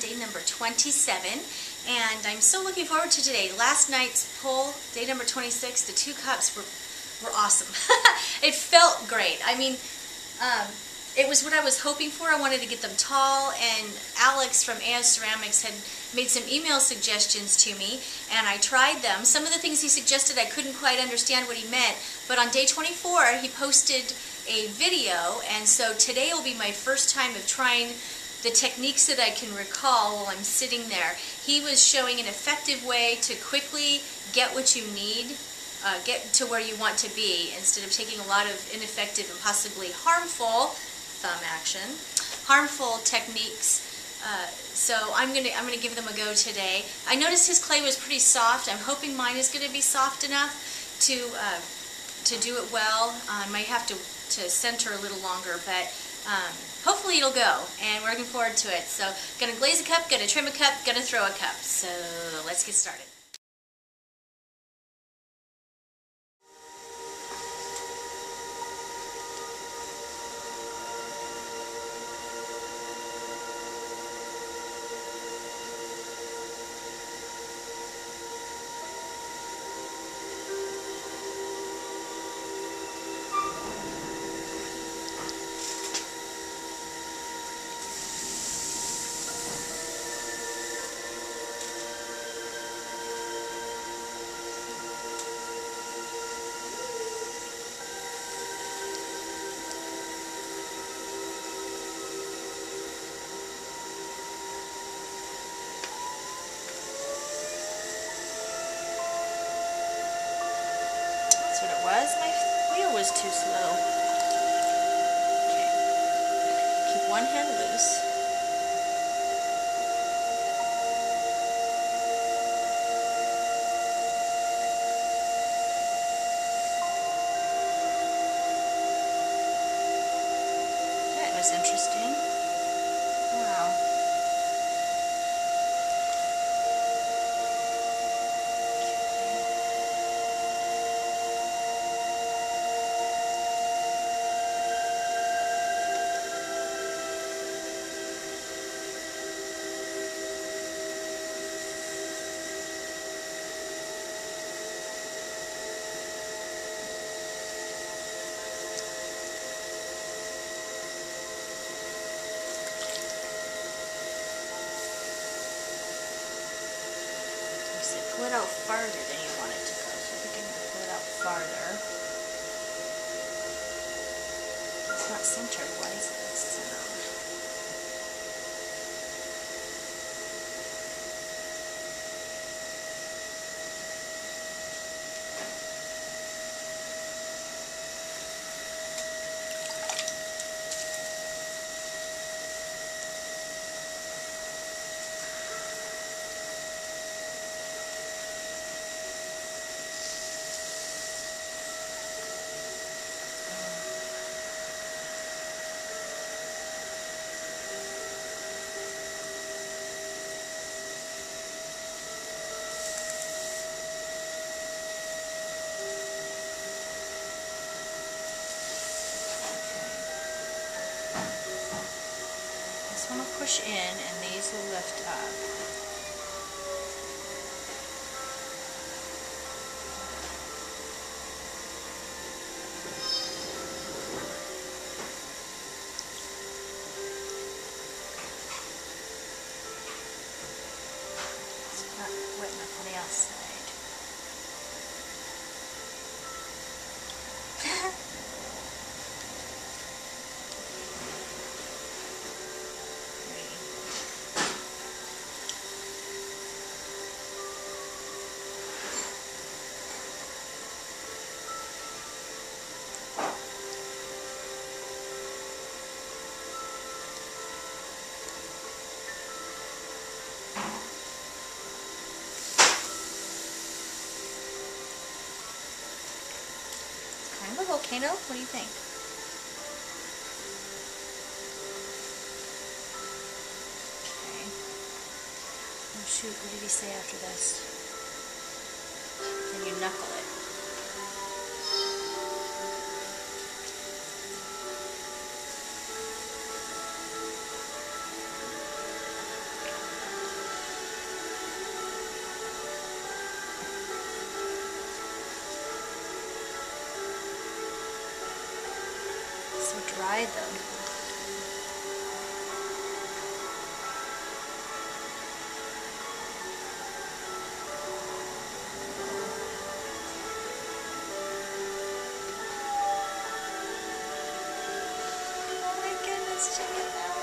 day number 27, and I'm so looking forward to today. Last night's pull, day number 26, the 2 cups were awesome. It felt great. I mean, it was what I was hoping for. I wanted to get them tall, and Alex from AS Ceramics had made some email suggestions to me, and I tried them. Some of the things he suggested I couldn't quite understand what he meant, but on day 24 he posted a video, and so today will be my first time of trying the techniques that I can recall while I'm sitting there. He was showing an effective way to quickly get what you need, get to where you want to be, instead of taking a lot of ineffective and possibly harmful harmful techniques. So I'm gonna give them a go today. I noticed his clay was pretty soft. I'm hoping mine is going to be soft enough to do it well. I might have to center a little longer, but hopefully it'll go, and we're looking forward to it. So gonna glaze a cup, gonna trim a cup, gonna throw a cup. So let's get started. My wheel was too slow. Okay. Keep one hand loose. That was interesting. Wow. Pull it out farther than you want it to go. So I think I'm going to pull it out farther. It's not centered. Why is it centered? This one will push in, and these will lift up. It's not wet enough on the outside. Kind of a volcano? What do you think? Okay. Oh shoot, what did he say after this? Then you knuckle it. So dry though. Oh my goodness, check it out.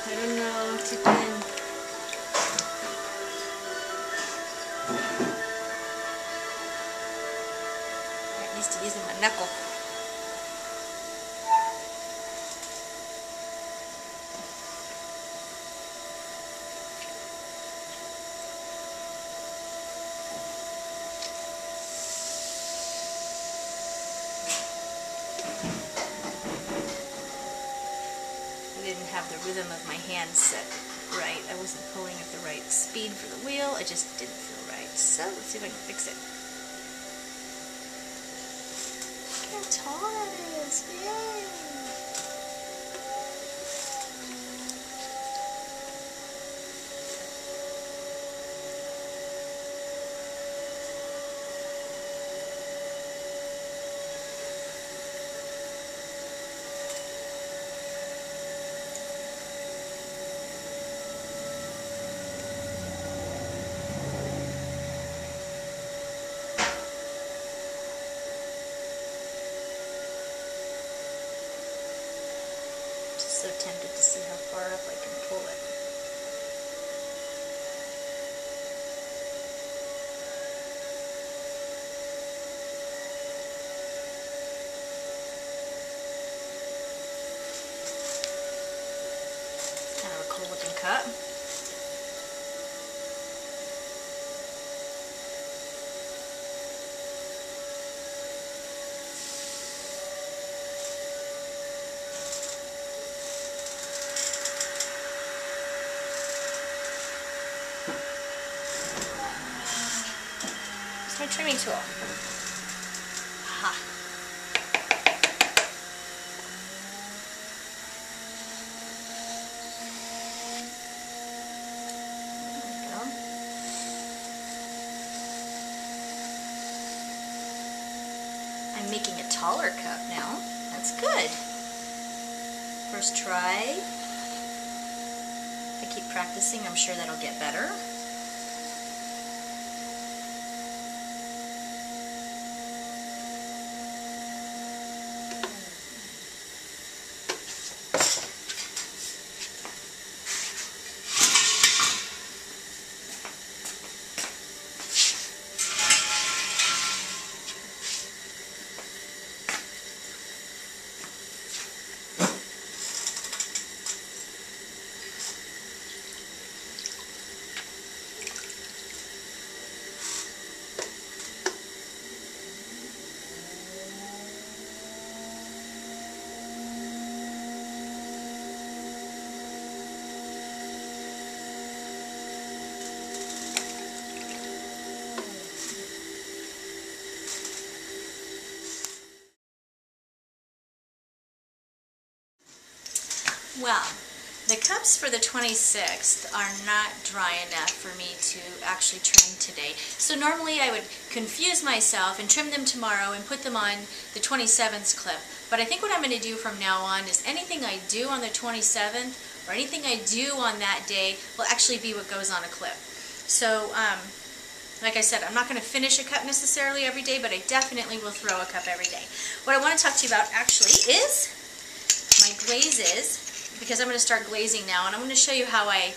I don't know, too thin. I'm used to using my knuckle. I didn't have the rhythm of my hand set right. I wasn't pulling at the right speed for the wheel. I just didn't feel right. So let's see if I can fix it. Look how tall that is. Yay! So tempted to see how far up I can pull it. It's kind of a cool looking cup. My trimming tool. Aha. There we go. I'm making a taller cup now. That's good. First try. If I keep practicing, I'm sure that'll get better. Well, the cups for the 26th are not dry enough for me to actually trim today. So normally I would confuse myself and trim them tomorrow and put them on the 27th clip. But I think what I'm going to do from now on is anything I do on the 27th or anything I do on that day will actually be what goes on a clip. So, like I said, I'm not going to finish a cup necessarily every day, but I definitely will throw a cup every day. What I want to talk to you about actually is my glazes, because I'm going to start glazing now, and I'm going to show you how I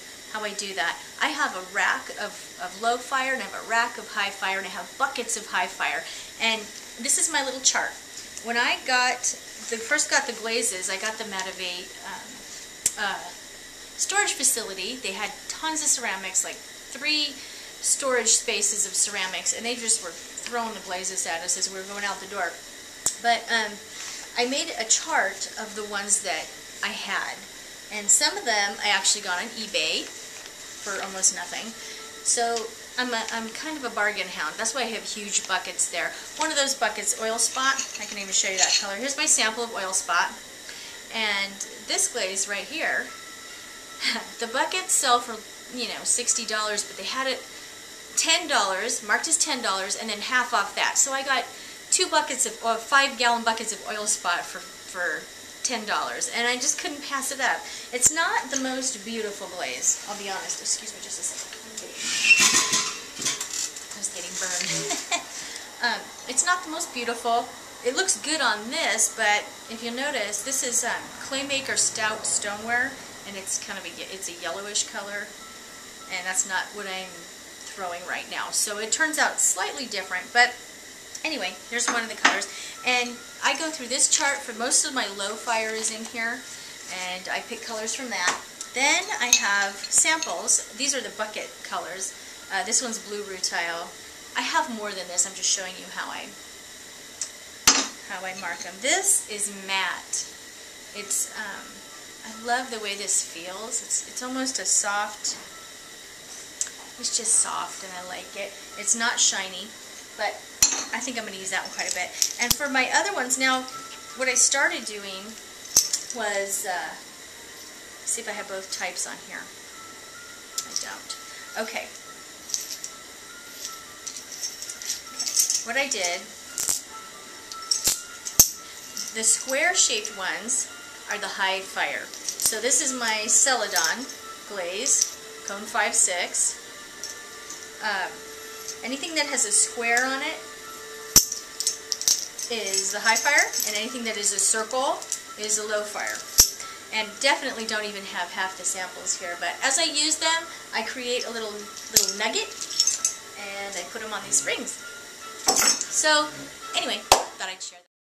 do that. I have a rack of low fire, and I have a rack of high fire, and I have buckets of high fire. And this is my little chart. When I first got the glazes, I got them out of a storage facility. They had tons of ceramics, like 3 storage spaces of ceramics, and they just were throwing the glazes at us as we were going out the door. But I made a chart of the ones that I had, and some of them I actually got on eBay for almost nothing. So I'm kind of a bargain hound. That's why I have huge buckets there. One of those buckets, oil spot. I can even show you that color. Here's my sample of oil spot. And this glaze right here, the buckets sell for, you know, $60, but they had it $10, marked as $10, and then half off that. So I got 2 buckets of, 5-gallon buckets of oil spot for $10, and I just couldn't pass it up. It's not the most beautiful glaze, I'll be honest. Excuse me just a second. I was getting burned. It's not the most beautiful. It looks good on this, but if you'll notice, this is Claymaker Stout Stoneware, and it's kind of it's a yellowish color, and that's not what I'm throwing right now. So it turns out slightly different, but anyway, here's one of the colors. And I go through this chart for most of my low fire is in here, and I pick colors from that. Then I have samples. These are the bucket colors. This one's blue rutile. I have more than this. I'm just showing you how I mark them. This is matte. It's I love the way this feels. It's almost a soft. It's just soft, and I like it. It's not shiny, but I think I'm going to use that one quite a bit. And for my other ones, now, what I started doing was, see if I have both types on here. I don't. Okay. What I did, the square-shaped ones are the high fire. So this is my Celadon glaze, cone 5-6. Anything that has a square on it is the high fire, and anything that is a circle is a low fire. And definitely don't even have half the samples here, but as I use them, I create a little nugget, and I put them on these rings. So anyway, thought I'd share that.